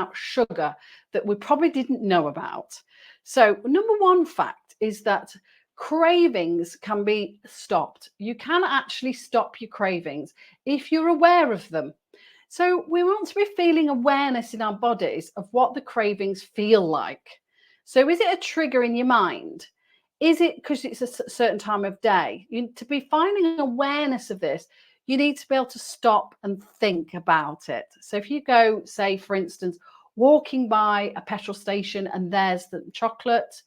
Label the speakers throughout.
Speaker 1: about sugar that we probably didn't know about. So number one fact is that cravings can be stopped. You can actually stop your cravings if you're aware of them. So we want to be feeling awareness in our bodies of what the cravings feel like. So is it a trigger in your mind? Is it because it's a certain time of day? To be finding awareness of this, you need to be able to stop and think about it. So if you go, say, for instance, walking by a petrol station and there's the chocolate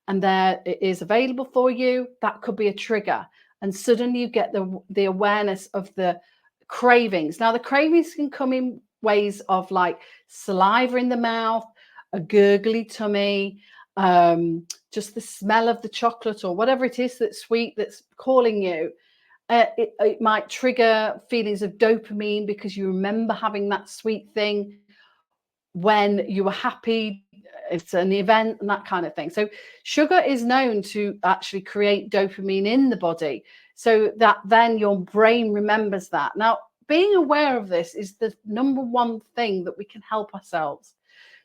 Speaker 1: and there it is available for you, that could be a trigger. And suddenly you get the awareness of the cravings. Now, the cravings can come in ways of like saliva in the mouth, a gurgly tummy, just the smell of the chocolate or whatever it is that's sweet that's calling you. It might trigger feelings of dopamine because you remember having that sweet thing when you were happy. It's an event and that kind of thing. So sugar is known to actually create dopamine in the body, so that then your brain remembers that. Now, being aware of this is the number one thing that we can help ourselves.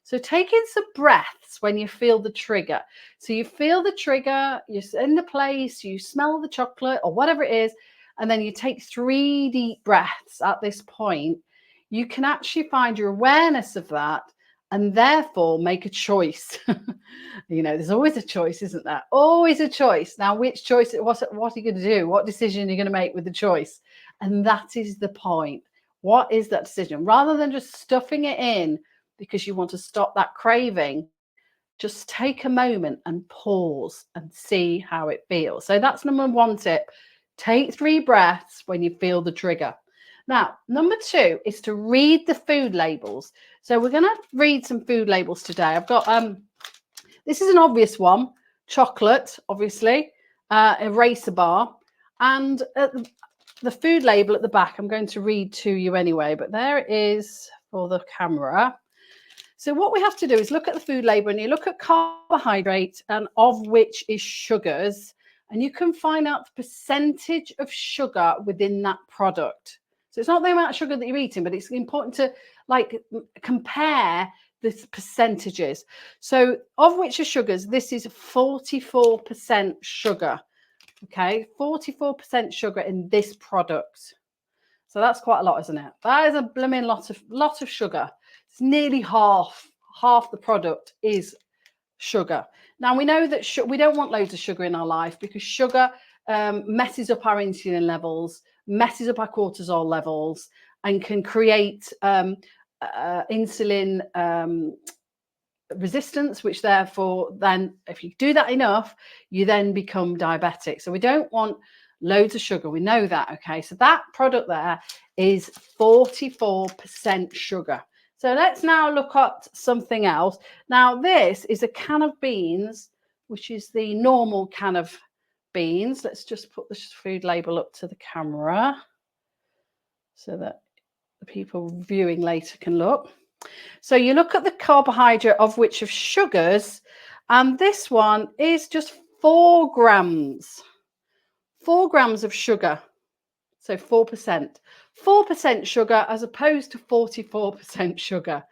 Speaker 1: So taking some breaths when you feel the trigger. So you feel the trigger, you're in the place, you smell the chocolate or whatever it is, and then you take 3 deep breaths at this point. You can actually find your awareness of that and therefore make a choice. There's always a choice, isn't there? Always a choice. Now, which choice, what are you going to do? What decision are you going to make with the choice? And that is the point. What is that decision? Rather than just stuffing it in because you want to stop that craving, just take a moment and pause and see how it feels. So that's number one tip. Take 3 breaths when you feel the trigger. Now, number 2 is to read the food labels. So we're going to read some food labels today. I've got, this is an obvious one, chocolate, obviously, eraser bar, and the food label at the back, I'm going to read to you anyway, but there it is for the camera. So what we have to do is look at the food label, and you look at carbohydrate, and of which is sugars, and you can find out the percentage of sugar within that product. So it's not the amount of sugar that you're eating, but it's important to compare the percentages. So of which are sugars, this is 44% sugar. Okay, 44% sugar in this product. So that's quite a lot, isn't it? That is a blooming lot of sugar. It's nearly half the product is sugar. Now, we know that we don't want loads of sugar in our life because sugar messes up our insulin levels, messes up our cortisol levels, and can create insulin resistance, which therefore then, if you do that enough, you then become diabetic. So we don't want loads of sugar. We know that. Okay, so that product there is 44% sugar. So let's now look at something else. Now, this is a can of beans, which is the normal can of beans. Let's just put the food label up to the camera so that the people viewing later can look. So you look at the carbohydrate of which of sugars, and this one is just 4 grams. 4 grams of sugar. So 4%. 4% sugar as opposed to 44% sugar.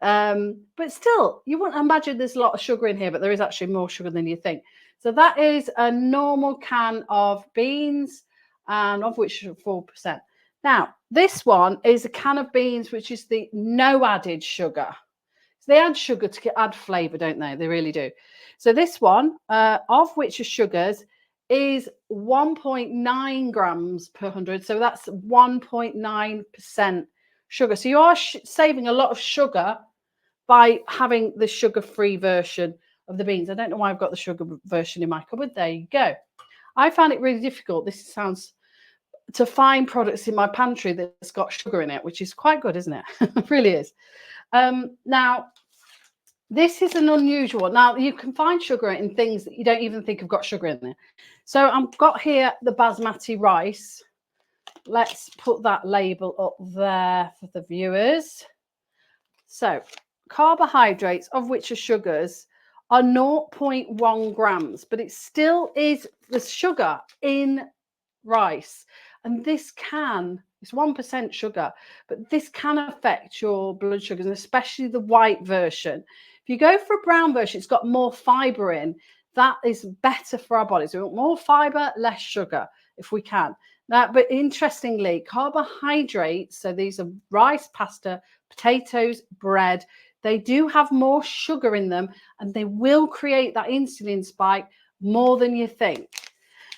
Speaker 1: But still, you wouldn't imagine there's a lot of sugar in here, but there is actually more sugar than you think. So that is a normal can of beans, and of which 4%. Now, this one is a can of beans, which is the no added sugar. So they add sugar to add flavor, don't they? They really do. So this one, of which are sugars, is 1.9 grams per 100. So that's 1.9% sugar. So you are saving a lot of sugar by having the sugar-free version of the beans. I don't know why I've got the sugar version in my cupboard. There you go. I found it really difficult. This sounds to find products in my pantry that's got sugar in it, which is quite good, isn't it? It really is. Now, this is an unusual one. Now, you can find sugar in things that you don't even think have got sugar in there. So I've got here the basmati rice. Let's put that label up there for the viewers. So carbohydrates, of which are sugars, are 0.1 grams, but it still is the sugar in rice. And this can It's 1% sugar, but this can affect your blood sugars, and especially the white version. If you go for a brown version, it's got more fiber in. That is better for our bodies. We want more fiber, less sugar if we can. Now, but interestingly, carbohydrates, so these are rice, pasta, potatoes, bread, they do have more sugar in them, and they will create that insulin spike more than you think.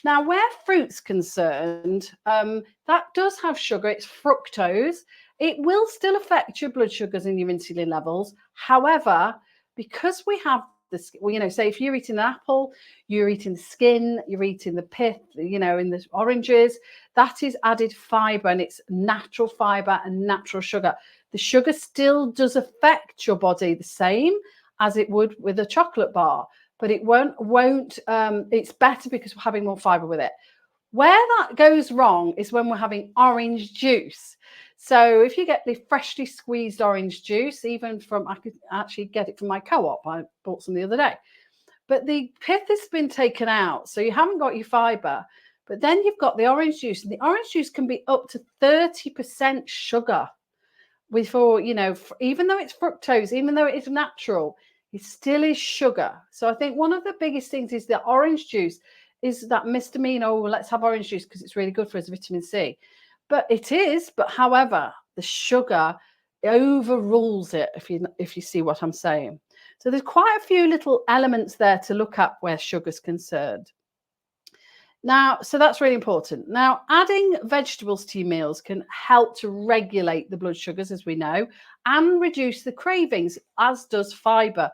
Speaker 1: Now, where fruit's concerned, that does have sugar. It's fructose. It will still affect your blood sugars and your insulin levels. However, because we have this, say if you're eating an apple, you're eating the skin, you're eating the pith, in the oranges, that is added fiber, and it's natural fiber and natural sugar. The sugar still does affect your body the same as it would with a chocolate bar, but it won't it's better because we're having more fiber with it. Where that goes wrong is when we're having orange juice. So if you get the freshly squeezed orange juice, I could actually get it from my co-op. I bought some the other day. But the pith has been taken out, so you haven't got your fiber. But then you've got the orange juice, and the orange juice can be up to 30% sugar. Even though it's fructose, even though it is natural, it still is sugar. So I think one of the biggest things is that orange juice is that misdemeanor. Well, let's have orange juice because it's really good for us, vitamin C. But it is. But however, the sugar overrules it. If you see what I'm saying. So there's quite a few little elements there to look at where sugar's concerned. Now, so that's really important. Now, adding vegetables to your meals can help to regulate the blood sugars, as we know, and reduce the cravings, as does fiber.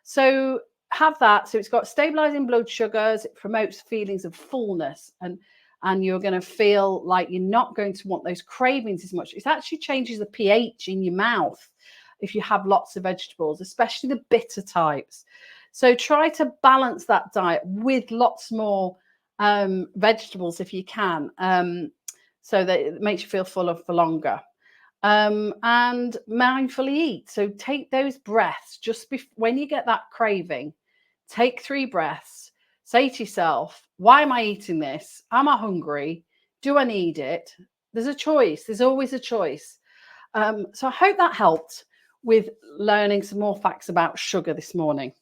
Speaker 1: So have that. So it's got stabilizing blood sugars. It promotes feelings of fullness, and you're going to feel like you're not going to want those cravings as much. It actually changes the pH in your mouth if you have lots of vegetables, especially the bitter types. So try to balance that diet with lots more vegetables if you can, so that it makes you feel fuller for longer. And mindfully eat. So take those breaths just when you get that craving. Take 3 breaths. Say to yourself, why am I eating this? Am I hungry? Do I need it? There's a choice. There's always a choice. So I hope that helped with learning some more facts about sugar this morning.